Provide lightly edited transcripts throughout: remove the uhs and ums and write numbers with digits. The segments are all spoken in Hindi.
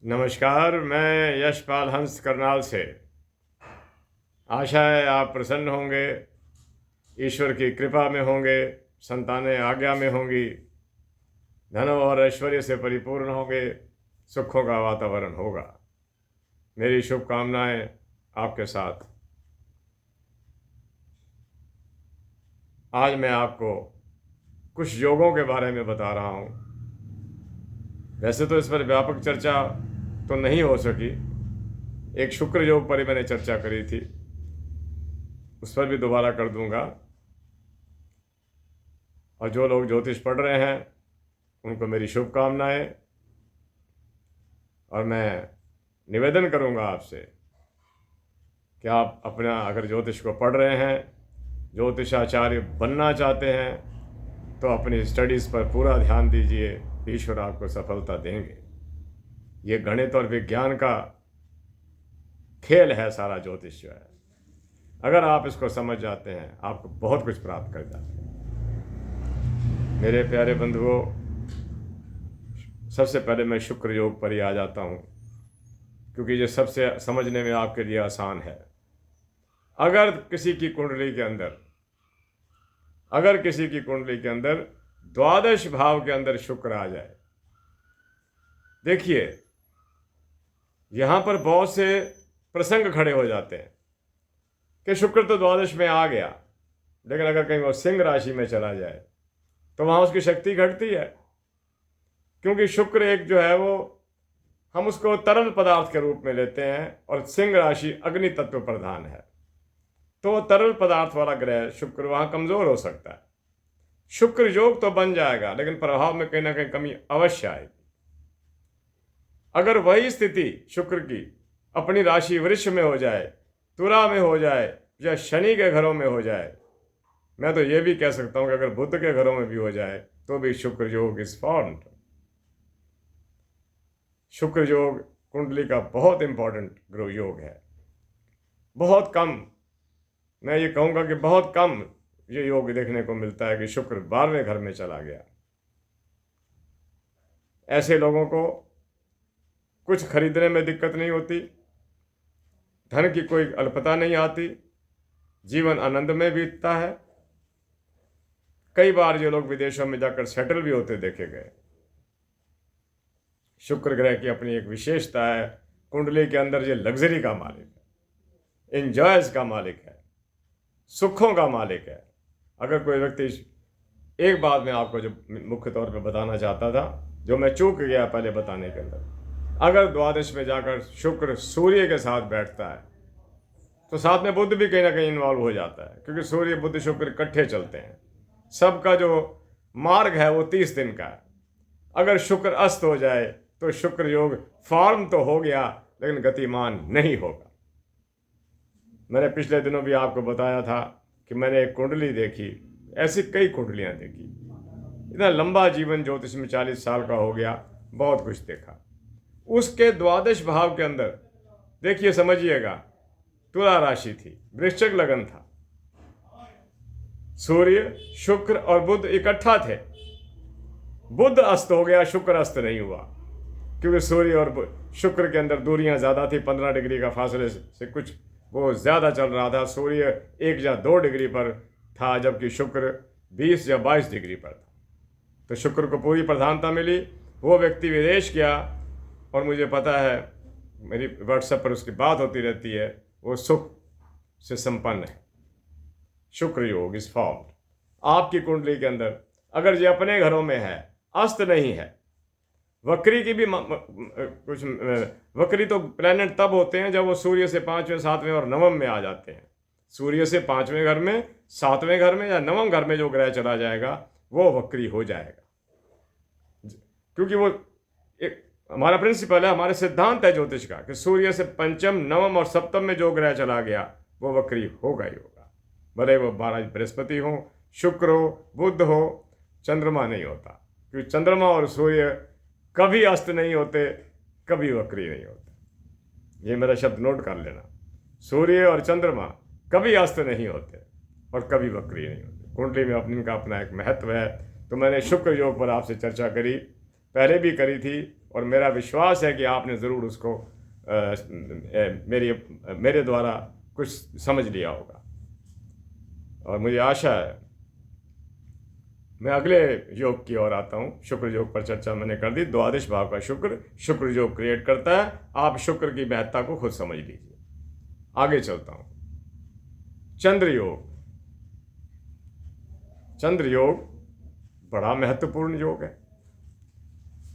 नमस्कार, मैं यशपाल हंस करनाल से। आशा है आप प्रसन्न होंगे, ईश्वर की कृपा में होंगे, संतानें आज्ञा में होंगी, धन और ऐश्वर्य से परिपूर्ण होंगे, सुखों का वातावरण होगा। मेरी शुभकामनाएं आपके साथ। आज मैं आपको कुछ योगों के बारे में बता रहा हूँ। वैसे तो इस पर व्यापक चर्चा तो नहीं हो सकी। एक शुक्र योग पर ही मैंने चर्चा करी थी, उस पर भी दोबारा कर दूंगा। और जो लोग ज्योतिष पढ़ रहे हैं उनको मेरी शुभकामनाएं। और मैं निवेदन करूंगा आपसे कि आप अपना अगर ज्योतिष को पढ़ रहे हैं, ज्योतिषाचार्य बनना चाहते हैं, तो अपनी स्टडीज़ पर पूरा ध्यान दीजिए। ईश्वर आपको सफलता देंगे। ये गणित और विज्ञान का खेल है सारा ज्योतिष जो है। अगर आप इसको समझ जाते हैं, आपको बहुत कुछ प्राप्त कर जाते हैं। मेरे प्यारे बंधुओं, सबसे पहले मैं शुक्र योग पर ही आ जाता हूँ, क्योंकि ये सबसे समझने में आपके लिए आसान है। अगर किसी की कुंडली के अंदर द्वादश भाव के अंदर शुक्र आ जाए, देखिए यहां पर बहुत से प्रसंग खड़े हो जाते हैं कि शुक्र तो द्वादश में आ गया, लेकिन अगर कहीं वो सिंह राशि में चला जाए तो वहां उसकी शक्ति घटती है। क्योंकि शुक्र एक जो है वो हम उसको तरल पदार्थ के रूप में लेते हैं, और सिंह राशि अग्नि तत्व प्रधान है, तो वो तरल पदार्थ वाला ग्रह शुक्र वहां कमजोर हो सकता है। शुक्र योग तो बन जाएगा, लेकिन प्रभाव में कहीं ना कहीं कमी अवश्य आएगी। अगर वही स्थिति शुक्र की अपनी राशि वृष में हो जाए, तुला में हो जाए, या शनि के घरों में हो जाए, मैं तो ये भी कह सकता हूं कि अगर बुध के घरों में भी हो जाए तो भी शुक्र योग इज फॉर्म्ड। शुक्र योग कुंडली का बहुत इंपॉर्टेंट ग्रह योग है। बहुत कम, मैं ये कहूंगा कि बहुत कम ये योग देखने को मिलता है कि शुक्र 12वें घर में चला गया। ऐसे लोगों को कुछ खरीदने में दिक्कत नहीं होती, धन की कोई अल्पता नहीं आती, जीवन आनंद में बीतता है। कई बार ये लोग विदेशों में जाकर सेटल भी होते देखे गए। शुक्र ग्रह की अपनी एक विशेषता है, कुंडली के अंदर ये लग्जरी का मालिक है, इंजॉयज का मालिक है, सुखों का मालिक है। अगर कोई व्यक्ति, एक बात मैं आपको जो मुख्य तौर पे बताना चाहता था, जो मैं चूक गया पहले बताने के अंदर, अगर द्वादश में जाकर शुक्र सूर्य के साथ बैठता है तो साथ में बुध भी कहीं ना कहीं इन्वॉल्व हो जाता है, क्योंकि सूर्य बुध शुक्र इकट्ठे चलते हैं। सबका जो मार्ग है वो 30 दिन का है। अगर शुक्र अस्त हो जाए तो शुक्र योग फॉर्म तो हो गया, लेकिन गतिमान नहीं होगा। मैंने पिछले दिनों भी आपको बताया था कि मैंने एक कुंडली देखी, ऐसी कई कुंडलियां देखी। इतना लंबा जीवन ज्योतिष में 40 साल का हो गया, बहुत कुछ देखा। उसके द्वादश भाव के अंदर देखिए, समझिएगा, तुला राशि थी, वृश्चिक लगन था, सूर्य शुक्र और बुध इकट्ठा थे। बुध अस्त हो गया, शुक्र अस्त नहीं हुआ, क्योंकि सूर्य और शुक्र के अंदर दूरियां ज्यादा थी। 15 डिग्री का फासले से कुछ वो ज्यादा चल रहा था। सूर्य 1 या 2 डिग्री पर था, जबकि शुक्र 20 या 22 डिग्री पर था। तो शुक्र को पूरी प्रधानता मिली। वो व्यक्ति विदेश गया, और मुझे पता है, मेरी व्हाट्सएप पर उसकी बात होती रहती है, वो सुख से संपन्न है। शुक्र योग इज फॉर्म्ड। आपकी कुंडली के अंदर अगर ये अपने घरों में है, अस्त नहीं है, वक्री की भी कुछ वक्री तो प्लैनेट तब होते हैं जब वो सूर्य से 5वें 7वें और 9वें में आ जाते हैं। सूर्य से 5वें घर में, 7वें घर में या 9वें घर में जो ग्रह चला जाएगा वो वक्री हो जाएगा, क्योंकि वो एक हमारा प्रिंसिपल है, हमारे सिद्धांत है ज्योतिष का कि सूर्य से 5म 9म और 7म में जो ग्रह चला गया वो वक्री होगा ही होगा। भले वो 12 बृहस्पति हो, शुक्र हो, बुध हो, चंद्रमा नहीं होता, क्योंकि चंद्रमा और सूर्य कभी अस्त नहीं होते, कभी वक्री नहीं होते। ये मेरा शब्द नोट कर लेना, सूर्य और चंद्रमा कभी अस्त नहीं होते और कभी वक्री नहीं होते। कुंडली में अपनी का अपना एक महत्व है। तो मैंने शुक्र योग पर आपसे चर्चा करी, पहले भी करी थी, और मेरा विश्वास है कि आपने ज़रूर उसको मेरे द्वारा कुछ समझ लिया होगा। और मुझे आशा है, मैं अगले योग की ओर आता हूँ। शुक्र योग पर चर्चा मैंने कर दी। द्वादश भाव का शुक्र योग क्रिएट करता है। आप शुक्र की महत्ता को खुद समझ लीजिए। आगे चलता हूँ। चंद्र योग बड़ा महत्वपूर्ण योग है,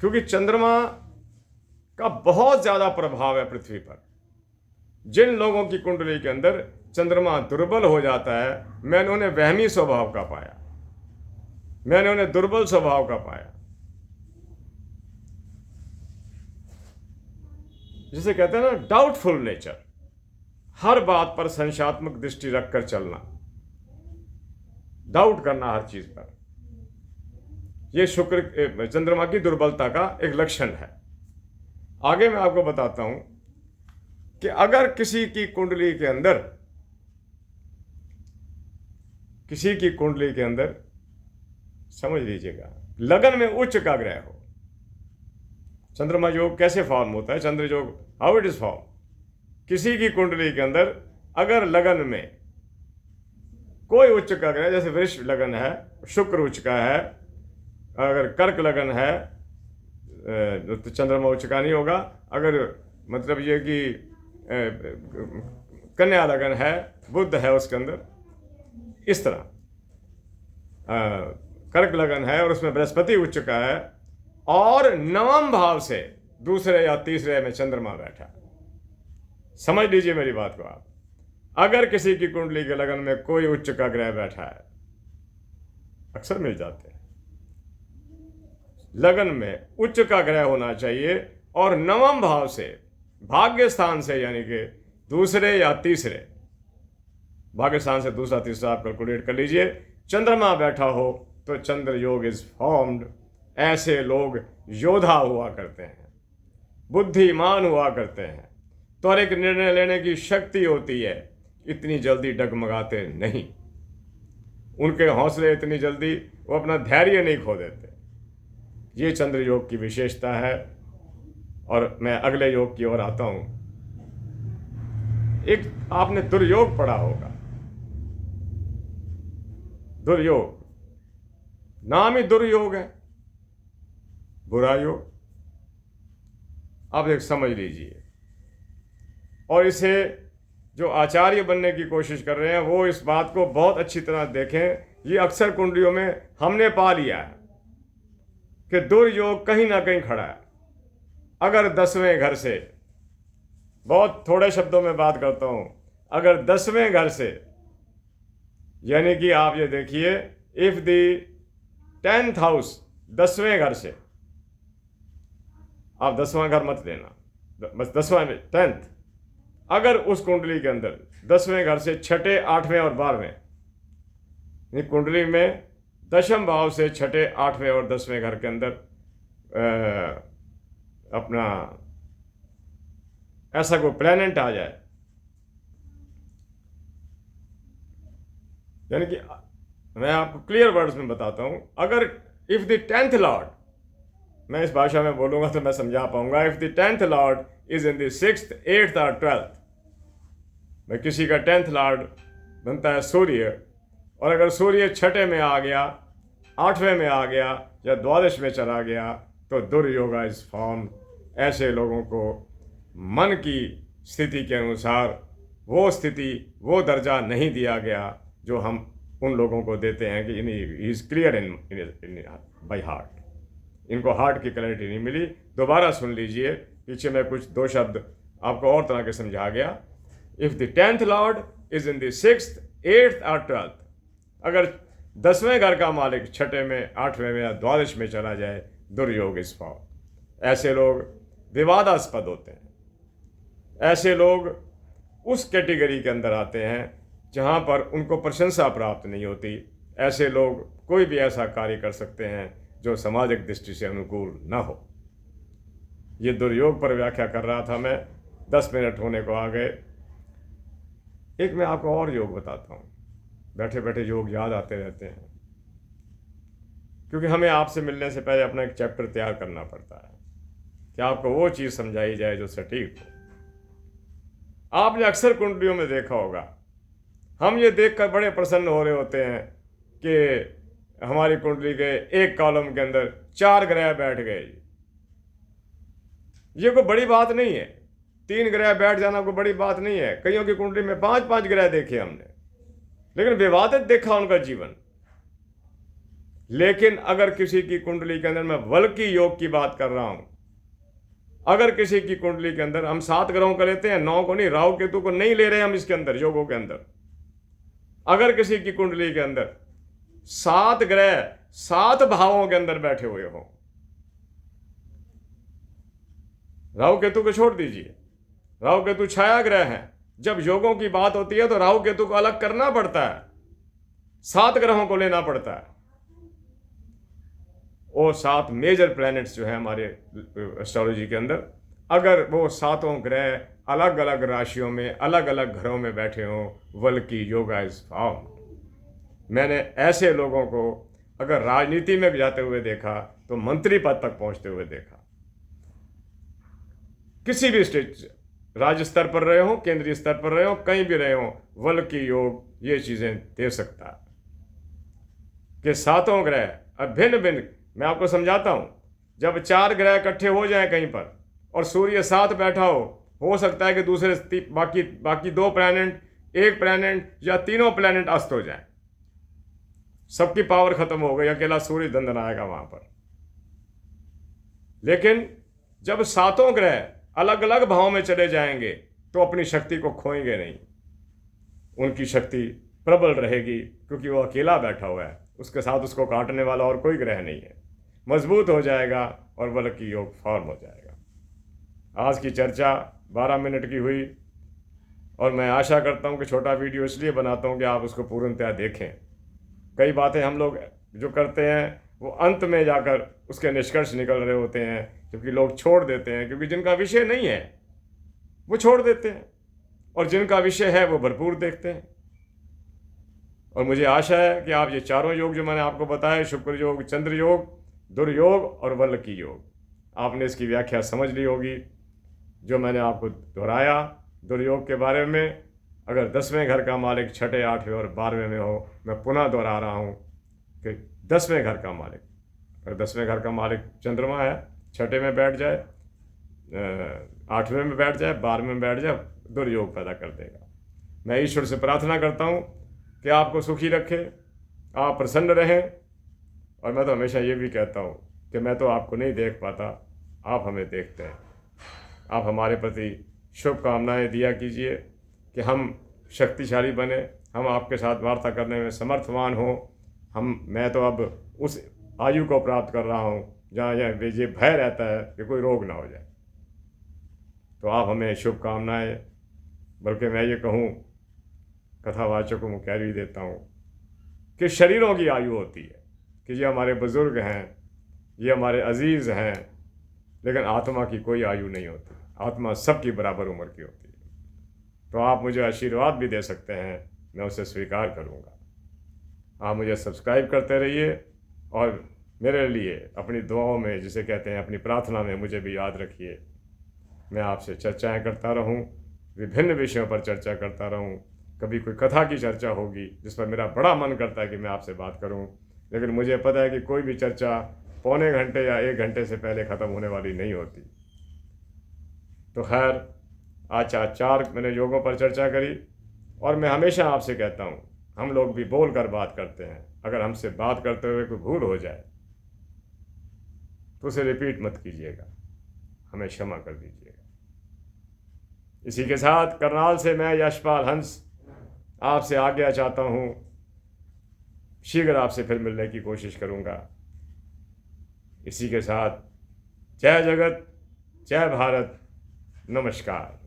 क्योंकि चंद्रमा का बहुत ज्यादा प्रभाव है पृथ्वी पर। जिन लोगों की कुंडली के अंदर चंद्रमा दुर्बल हो जाता है, मैंने उन्हें वहमी स्वभाव का पाया, मैंने उन्हें दुर्बल स्वभाव का पाया। जिसे कहते हैं ना डाउटफुल नेचर, हर बात पर संशयात्मक दृष्टि रखकर चलना, डाउट करना हर चीज पर। यह शुक्र चंद्रमा की दुर्बलता का एक लक्षण है। आगे मैं आपको बताता हूं कि अगर किसी की कुंडली के अंदर समझ लीजिएगा, लगन में उच्च का ग्रह हो। चंद्रमा योग कैसे फॉर्म होता है? चंद्र योग, हाउ इट इज फॉर्म। किसी की कुंडली के अंदर अगर लगन में कोई उच्च का ग्रह, जैसे वृष लगन है, शुक्र उच्च का है, अगर कर्क लगन है तो चंद्रमा उच्च का नहीं होगा। अगर मतलब ये कि कन्या लगन है, बुध है उसके अंदर, इस तरह कर्क लगन है और उसमें बृहस्पति उच्च का है, और नवम भाव से दूसरे या तीसरे में चंद्रमा बैठा। समझ लीजिए मेरी बात को आप। अगर किसी की कुंडली के लगन में कोई उच्च का ग्रह बैठा है, अक्सर मिल जाते हैं, लगन में उच्च का ग्रह होना चाहिए और नवम भाव से, भाग्य स्थान से, यानी कि दूसरे या तीसरे, भाग्य स्थान से दूसरा तीसरा आप कैलकुलेट कर लीजिए, चंद्रमा बैठा हो तो चंद्र योग इज फॉर्म्ड। ऐसे लोग योद्धा हुआ करते हैं, बुद्धिमान हुआ करते हैं, त्वरित निर्णय लेने की शक्ति होती है, इतनी जल्दी डगमगाते नहीं, उनके हौसले इतनी जल्दी, वो अपना धैर्य नहीं खो देते। ये चंद्र योग की विशेषता है। और मैं अगले योग की ओर आता हूं। एक आपने दुर्योग पढ़ा होगा। दुर्योग नाम ही दुर्योग है, बुरा योग। आप एक समझ लीजिए, और इसे जो आचार्य बनने की कोशिश कर रहे हैं वो इस बात को बहुत अच्छी तरह देखें। ये अक्सर कुंडलियों में हमने पा लिया है कि दुर्योग कहीं ना कहीं खड़ा है। अगर 10वें घर से, बहुत थोड़े शब्दों में बात करता हूं, अगर 10वें घर से, यानी कि आप ये देखिए, इफ द 10th हाउस, 10वें घर से, आप 10वां घर मत लेना, बस 10वां में 10th, अगर उस कुंडली के अंदर 10वें घर से 6ठे, 8वें और 12वें, कुंडली में दशम भाव से 6ठे, 8वें और 10वें घर के अंदर अपना ऐसा कोई प्लैनेट आ जाए, यानी कि मैं आपको क्लियर वर्ड्स में बताता हूं, अगर इफ द 10th लॉर्ड, मैं इस भाषा में बोलूंगा तो मैं समझा पाऊंगा, if the 10th Lord is in the 6th, 8th और 12th, मैं किसी का 10th लॉर्ड बनता है सूर्य, और अगर सूर्य 6ठे में आ गया, 8वें में आ गया या द्वादश में चला गया, तो दुर्योगा इज फॉर्म। ऐसे लोगों को मन की स्थिति के अनुसार वो स्थिति, वो दर्जा नहीं दिया गया जो हम उन लोगों को देते हैं कि he is clear in by heart. इनको हार्ट की क्लैरिटी नहीं मिली। दोबारा सुन लीजिए, पीछे मैं कुछ 2 शब्द आपको और तरह के समझा गया। If the 10th Lord is in the 6th, 8th और 12th, अगर 10वें घर का मालिक 6ठे में, 8वें में या द्वादश में चला जाए, दुर्योग इस फॉर्म। ऐसे लोग विवादास्पद होते हैं। ऐसे लोग उस कैटेगरी के अंदर आते हैं जहां पर उनको प्रशंसा प्राप्त नहीं होती। ऐसे लोग कोई भी ऐसा कार्य कर सकते हैं जो सामाजिक दृष्टि से अनुकूल न हो। ये दुर्योग पर व्याख्या कर रहा था मैं, 10 मिनट होने को आ गए। एक मैं आपको और योग बताता हूँ। बैठे बैठे योग याद आते रहते हैं, क्योंकि हमें आपसे मिलने से पहले अपना एक चैप्टर तैयार करना पड़ता है कि आपको वो चीज़ समझाई जाए जो सटीक हो। आपने अक्सर कुंडलियों में देखा होगा, हम ये देखकर बड़े प्रसन्न हो रहे होते हैं कि हमारी कुंडली के एक कॉलम के अंदर 4 ग्रह बैठ गए। ये कोई बड़ी बात नहीं है, 3 ग्रह बैठ जाना कोई बड़ी बात नहीं है। कईयों की कुंडली में 5-5 ग्रह देखे हमने, लेकिन विवादित देखा उनका जीवन। लेकिन अगर किसी की कुंडली के अंदर, मैं वल्की योग की बात कर रहा हूं, अगर किसी की कुंडली के अंदर, हम 7 ग्रहों को लेते हैं, 9 को नहीं, राहु केतु को नहीं ले रहे हम इसके अंदर, योगों के अंदर। अगर किसी की कुंडली के अंदर 7 ग्रह 7 भावों के अंदर बैठे हुए हो, राहु केतु को छोड़ दीजिए, राहु केतु छाया ग्रह हैं। जब योगों की बात होती है तो राहु केतु को अलग करना पड़ता है, 7 ग्रहों को लेना पड़ता है। वो 7 मेजर प्लैनेट्स जो है हमारे एस्ट्रोलॉजी के अंदर, अगर वो 7 ग्रह अलग अलग राशियों में, अलग अलग घरों में बैठे हों, वल्की योगा इज फाउंड। मैंने ऐसे लोगों को अगर राजनीति में जाते हुए देखा तो मंत्री पद तक पहुंचते हुए देखा। किसी भी स्टेज, राज्य स्तर पर रहे हो, केंद्रीय स्तर पर रहे हो, कहीं भी रहे हो, वल्की योग ये चीजें दे सकता है कि 7 ग्रह अब भिन्न भिन्न। मैं आपको समझाता हूं, जब 4 ग्रह इकट्ठे हो जाएं कहीं पर और सूर्य 7 बैठा हो सकता है कि दूसरे बाकी 2 प्लैनेट, 1 प्लैनेट या तीनों प्लैनेट अस्त हो जाए, सबकी पावर खत्म हो गई, अकेला सूर्य दंदन आएगा वहां पर। लेकिन जब 7 ग्रह अलग अलग भावों में चले जाएंगे तो अपनी शक्ति को खोएंगे नहीं, उनकी शक्ति प्रबल रहेगी, क्योंकि वो अकेला बैठा हुआ है, उसके साथ उसको काटने वाला और कोई ग्रह नहीं है। मजबूत हो जाएगा और वल्की योग फॉर्म हो जाएगा। आज की चर्चा 12 मिनट की हुई और मैं आशा करता हूं कि छोटा वीडियो इसलिए बनाता हूं कि आप उसको पूर्णतया देखें। कई बातें हम लोग जो करते हैं वो अंत में जाकर उसके निष्कर्ष निकल रहे होते हैं, क्योंकि लोग छोड़ देते हैं, क्योंकि जिनका विषय नहीं है वो छोड़ देते हैं और जिनका विषय है वो भरपूर देखते हैं। और मुझे आशा है कि आप ये 4 योग जो मैंने आपको बताया, शुक्र योग, चंद्र योग, दुर्योग और वल्की योग, आपने इसकी व्याख्या समझ ली होगी। जो मैंने आपको दोहराया दुर्योग के बारे में, अगर 10वें घर का मालिक 6ठे, 8वें और 12वें में हो, मैं पुनः दोहरा रहा हूँ कि 10वें घर का मालिक, अगर 10वें घर का मालिक चंद्रमा है, 6ठे में बैठ जाए, 8वें में बैठ जाए, 12वें में बैठ जाए, दुर्योग पैदा कर देगा। मैं ईश्वर से प्रार्थना करता हूँ कि आपको सुखी रखे, आप प्रसन्न रहें। और मैं तो हमेशा ये भी कहता हूँ कि मैं तो आपको नहीं देख पाता, आप हमें देखते हैं। आप हमारे प्रति शुभकामनाएं दिया कीजिए कि हम शक्तिशाली बने, हम आपके साथ वार्ता करने में समर्थवान हों। मैं तो अब उस आयु को प्राप्त कर रहा हूँ जहाँ ये भय रहता है कि कोई रोग ना हो जाए। तो आप हमें शुभकामनाएं, बल्कि मैं ये कहूँ, कथावाचकों को कह भी देता हूँ कि शरीरों की आयु होती है, कि ये हमारे बुज़ुर्ग हैं, ये हमारे अजीज़ हैं, लेकिन आत्मा की कोई आयु नहीं होती। आत्मा सबकी बराबर उम्र की होती है। तो आप मुझे आशीर्वाद भी दे सकते हैं, मैं उसे स्वीकार करूँगा। आप मुझे सब्सक्राइब करते रहिए और मेरे लिए अपनी दुआओं में, जिसे कहते हैं अपनी प्रार्थना में, मुझे भी याद रखिए। मैं आपसे चर्चाएं करता रहूं, विभिन्न विषयों पर चर्चा करता रहूं। कभी कोई कथा की चर्चा होगी जिस पर मेरा बड़ा मन करता है कि मैं आपसे बात करूं, लेकिन मुझे पता है कि कोई भी चर्चा पौने घंटे या 1 घंटे से पहले ख़त्म होने वाली नहीं होती। तो खैर, आज 4 मैंने योगों पर चर्चा करी और मैं हमेशा आपसे कहता हूँ, हम लोग भी बोल कर बात करते हैं। अगर हमसे बात करते हुए कोई भूल हो जाए तो उसे रिपीट मत कीजिएगा, हमें क्षमा कर दीजिएगा। इसी के साथ करनाल से मैं यशपाल हंस आपसे आज्ञा चाहता हूँ। शीघ्र आपसे फिर मिलने की कोशिश करूँगा। इसी के साथ जय जगत, जय भारत, नमस्कार।